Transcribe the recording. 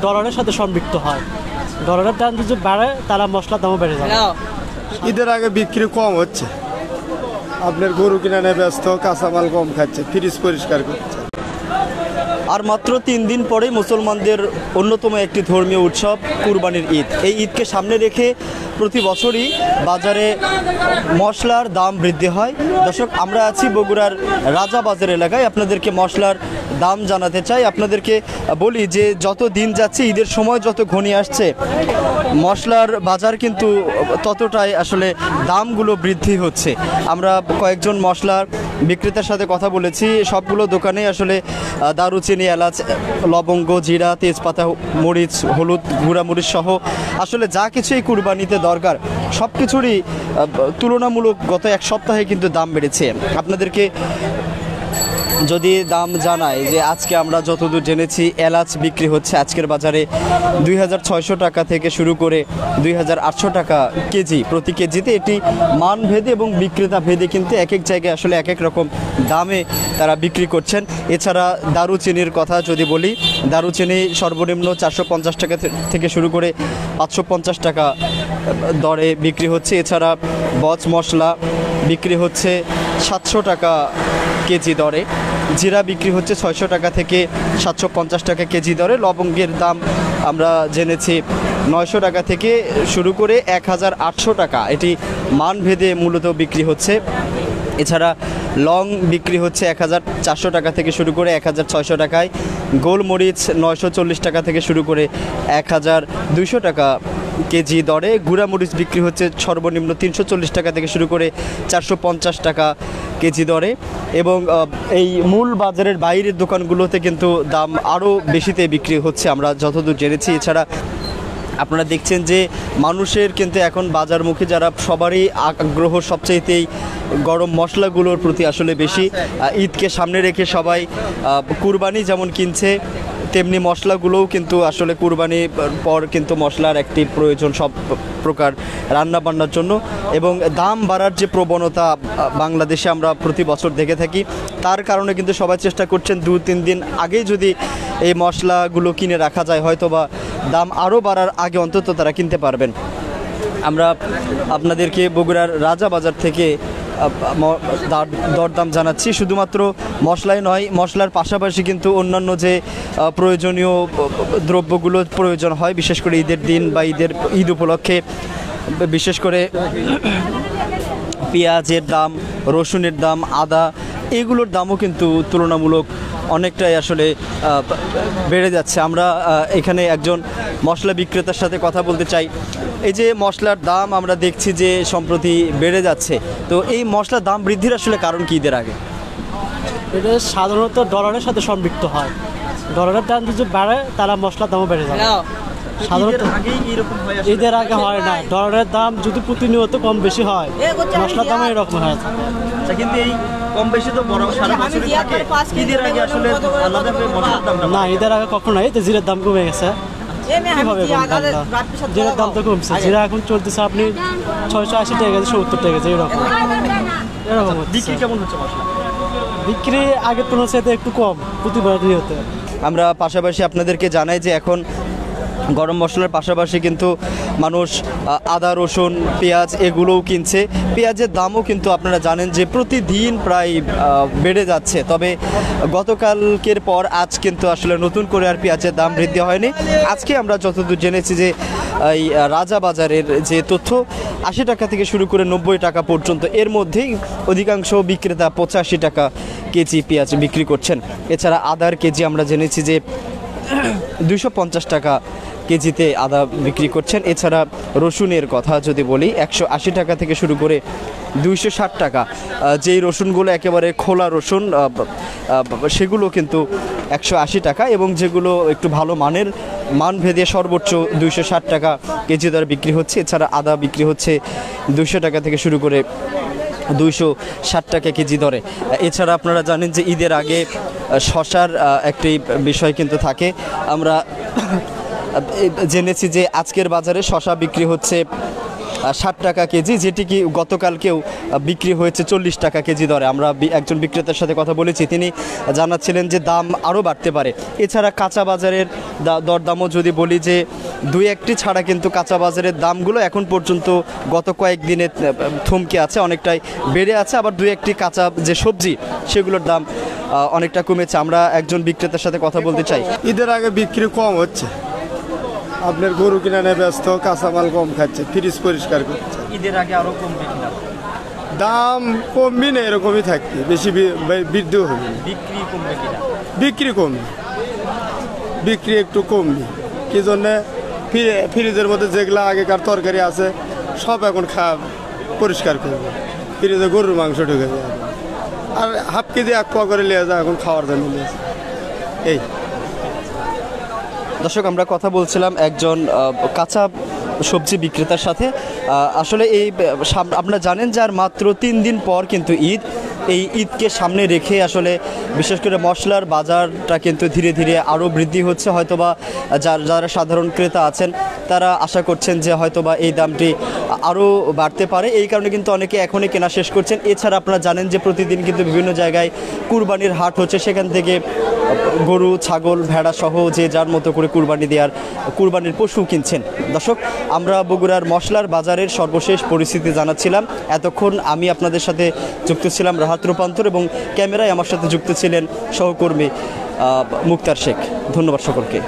ডলারের সাথে সম্পৃক্ত হয়। ডলারের দাম যদি বাড়ে তারা মশলার দামও বেড়ে যাবে। ঈদের আগে বিক্রি কম হচ্ছে, আপনার গরু কিনে নিয়ে ব্যস্ত, কাঁচামাল কম খাচ্ছে, ফ্রিজ পরিষ্কার করছে। আর মাত্র 3 দিন পরে মুসলমানদের অন্যতম একটি ধর্মীয় উৎসব কুরবানির ঈদ। এই ঈদকে সামনে রেখে প্রতি বছরই বাজারে মশলার দাম বৃদ্ধি হয়। দর্শক, আমরা আছি বগুড়ার রাজাবাজার এলাকায়। আপনাদেরকে মশলার দাম জানাতে চাই। আপনাদেরকে বলি যে যত দিন যাচ্ছে, ঈদের সময় যত ঘনিয়ে আসছে, মশলার বাজার কিন্তু ততটাই আসলে দামগুলো বৃদ্ধি হচ্ছে। আমরা কয়েকজন মশলার বিক্রেতার সাথে কথা বলেছি। সবগুলো দোকানে আসলে দারুচিনি, এলাচ, লবঙ্গ, জিরা, তেজপাতা, মরিচ, হলুদ, গুঁড়া মরিচ সহ আসলে যা কিছু এই কুরবানিতে দরকার সব কিছুরই তুলনামূলক গত এক সপ্তাহে কিন্তু দাম বেড়েছে। আপনাদেরকে যদি দাম জানাই যে আজকে আমরা যতদূর জেনেছি, এলাচ বিক্রি হচ্ছে আজকের বাজারে 2600 টাকা থেকে শুরু করে 2800 টাকা কেজি। প্রতি কেজিতে এটি মান ভেদে এবং বিক্রেতা ভেদে কিন্তু এক এক জায়গায় আসলে এক এক রকম দামে তারা বিক্রি করছেন। এছাড়া দারুচিনির কথা যদি বলি, দারুচিনি সর্বনিম্ন 450 টাকা থেকে শুরু করে 550 টাকা দরে বিক্রি হচ্ছে। এছাড়া বচ মশলা বিক্রি হচ্ছে 700 টাকা কেজি দরে। জিরা বিক্রি হচ্ছে 600 টাকা থেকে 750 টাকা কেজি দরে। লবঙ্গের দাম আমরা জেনেছি 900 টাকা থেকে শুরু করে 1800 টাকা, এটি মানভেদে মূলত বিক্রি হচ্ছে। এছাড়া লং বিক্রি হচ্ছে 1400 টাকা থেকে শুরু করে 1600 টাকায়। গোলমরিচ 940 টাকা থেকে শুরু করে 1200 টাকা কেজি দরে। গুঁড়া মরিচ বিক্রি হচ্ছে সর্বনিম্ন 340 টাকা থেকে শুরু করে 450 টাকা কেজি দরে। এবং এই মূল বাজারের বাইরের দোকানগুলোতে কিন্তু দাম আরও বেশিতে বিক্রি হচ্ছে আমরা যতদূর জেনেছি। এছাড়া আপনারা দেখছেন যে মানুষের কিন্তু এখন বাজারমুখী যারা, সবারই আগ্রহ সবচাইতেই গরম মশলাগুলোর প্রতি আসলে বেশি। ঈদকে সামনে রেখে সবাই কুরবানি যেমন কিনছে, তেমনি মশলাগুলোও কিন্তু আসলে কুরবানির পর কিন্তু মশলার একটি প্রয়োজন সব প্রকার রান্নাবান্নার জন্য। এবং দাম বাড়ার যে প্রবণতা বাংলাদেশে আমরা প্রতি বছর দেখে থাকি, তার কারণে কিন্তু সবাই চেষ্টা করছেন 2-3 দিন আগেই যদি এই মশলাগুলো কিনে রাখা যায়, হয়তো বা দাম আরও বাড়ার আগে অন্তত তারা কিনতে পারবেন। আমরা আপনাদেরকে বগুড়ার রাজাবাজার থেকে দরদাম জানাচ্ছি। শুধুমাত্র মশলাই নয়, মশলার পাশাপাশি কিন্তু অন্যান্য যে প্রয়োজনীয় দ্রব্যগুলো প্রয়োজন হয়, বিশেষ করে ঈদের দিন বা ঈদ উপলক্ষে, বিশেষ করে পেঁয়াজের দাম, রসুনের দাম, আদা, এগুলোর দামও কিন্তু তুলনামূলক অনেকটাই আসলে বেড়ে যাচ্ছে। আমরা এখানে একজন মশলা বিক্রেতার সাথে কথা বলতে চাই। এই যে মশলার দাম আমরা দেখছি যে সম্প্রতি বেড়ে যাচ্ছে, তো এই মশলার দাম বৃদ্ধির আসলে কারণ কি ঈদের আগে? এটা সাধারণত ডলারের সাথে সম্পৃক্ত হয়। ডলারের দাম যদি বাড়ে তারা মশলার দামও বেড়ে যাবে। সাধারণত ঈদের আগে হয় না, ডলারের দাম যদি প্রতিনিয়ত কম বেশি হয়, মশলার দামও এরকম হয়। কিন্তু এই কম বেশি তো বড় সারা বছরই থাকে, ঈদের আগে আসলে আলাদা করে মশলার দাম না, ঈদের আগে কখনো এই জিরার দাম কমে গেছে। কিভাবে জিরার দাম তো কমছে, জিরা এখন চলতেছে আপনি 680 টাকা গেছে, 70 টাকা গেছে, এরকম এরকম। বিক্রি কেমন হচ্ছে মশলা? বিক্রি আগের তুলনায় সাথে একটু কম প্রতিবার হতে। আমরা পাশাপাশি আপনাদেরকে জানাই যে এখন গরম মশলার পাশাপাশি কিন্তু মানুষ আদা, রসুন, পেঁয়াজ এগুলোও কিনছে। পেঁয়াজের দামও কিন্তু আপনারা জানেন যে প্রতিদিন প্রায় বেড়ে যাচ্ছে। তবে গতকালকের পর আজ কিন্তু আসলে নতুন করে আর পেঁয়াজের দাম বৃদ্ধি হয়নি। আজকে আমরা যতদূর জেনেছি যে এই রাজাবাজারের যে তথ্য, 80 টাকা থেকে শুরু করে 90 টাকা পর্যন্ত, এর মধ্যেই অধিকাংশ বিক্রেতা 85 টাকা কেজি পেঁয়াজ বিক্রি করছেন। এছাড়া আদার কেজি আমরা জেনেছি যে 250 টাকা কেজিতে আদা বিক্রি করছেন। এছাড়া রসুনের কথা যদি বলি, 180 টাকা থেকে শুরু করে 260 টাকা। যেই রসুনগুলো একেবারে খোলা রসুন সেগুলো কিন্তু 180 টাকা, এবং যেগুলো একটু ভালো মানের, মান ভেদে সর্বোচ্চ 260 টাকা কেজি দরে বিক্রি হচ্ছে। এছাড়া আদা বিক্রি হচ্ছে 200 টাকা থেকে শুরু করে 260 টাকা কেজি দরে। এছাড়া আপনারা জানেন যে ঈদের আগে শশার একটি বিষয় কিন্তু থাকে। আমরা জেনেছি যে আজকের বাজারে শশা বিক্রি হচ্ছে 60 টাকা কেজি, যেটি কি গতকালকেও বিক্রি হয়েছে 40 টাকা কেজি দরে। আমরা একজন বিক্রেতার সাথে কথা বলেছি, তিনি জানাচ্ছিলেন যে দাম আরও বাড়তে পারে। এছাড়া কাঁচা বাজারের দরদামও যদি বলি যে দুই একটি ছাড়া কিন্তু কাঁচা বাজারের দামগুলো এখন পর্যন্ত গত কয়েকদিনে থমকে আছে, অনেকটাই বেড়ে আছে। আবার দুই একটি কাঁচা যে সবজি সেগুলোর দাম অনেকটা কমেছে। আমরা একজন বিক্রেতার সাথে কথা বলতে চাই। ঈদের আগে বিক্রি কম হচ্ছে, আপনার গরু কিনা নিয়ে ব্যস্ত, কাঁচামাল কম খাচ্ছে, ফ্রিজ পরিষ্কার করছে। ঈদের আগে আরও কমবে কিনা? দাম কমবি না, এরকমই থাকবে, বেশি বৃদ্ধি হবে না। বিক্রি কমবে কিনা? বিক্রি কমবে, বিক্রি একটু কমবে। কি জন্যে ফ্রিজের মধ্যে যেগুলো আগেকার তরকারি আছে সব এখন পরিষ্কার করবে, ফ্রিজে গরুর মাংস ঢুকে যাবে, আর হাফ কেজি 1 পোয়া করে নিয়ে যায় এখন খাওয়ার জন্য নিয়ে যায়। এই দর্শক, আমরা কথা বলছিলাম একজন কাঁচা সবজি বিক্রেতার সাথে। আসলে এই আপনারা জানেন যে আর মাত্র 3 দিন পর কিন্তু ঈদ। এই ঈদকে সামনে রেখে আসলে বিশেষ করে মশলার বাজারটা কিন্তু ধীরে ধীরে আরও বৃদ্ধি হচ্ছে। হয়তোবা যারা সাধারণ ক্রেতা আছেন তারা আশা করছেন যে হয়তোবা এই দামটি আরও বাড়তে পারে, এই কারণে কিন্তু অনেকে এখনই কেনা শেষ করছেন। এছাড়া আপনারা জানেন যে প্রতিদিন কিন্তু বিভিন্ন জায়গায় কুরবানির হাট হচ্ছে, সেখান থেকে গরু, ছাগল, ভেড়া সহ যে যার মতো করে কুরবানির পশু কিনছেন। দর্শক, আমরা বগুড়ার মশলার বাজারের সর্বশেষ পরিস্থিতি জানাচ্ছিলাম। এতক্ষণ আমি আপনাদের সাথে যুক্ত ছিলাম রাহাত রূপান্তর, এবং ক্যামেরায় আমার সাথে যুক্ত ছিলেন সহকর্মী মুক্তার শেখ। ধন্যবাদ সকলকে।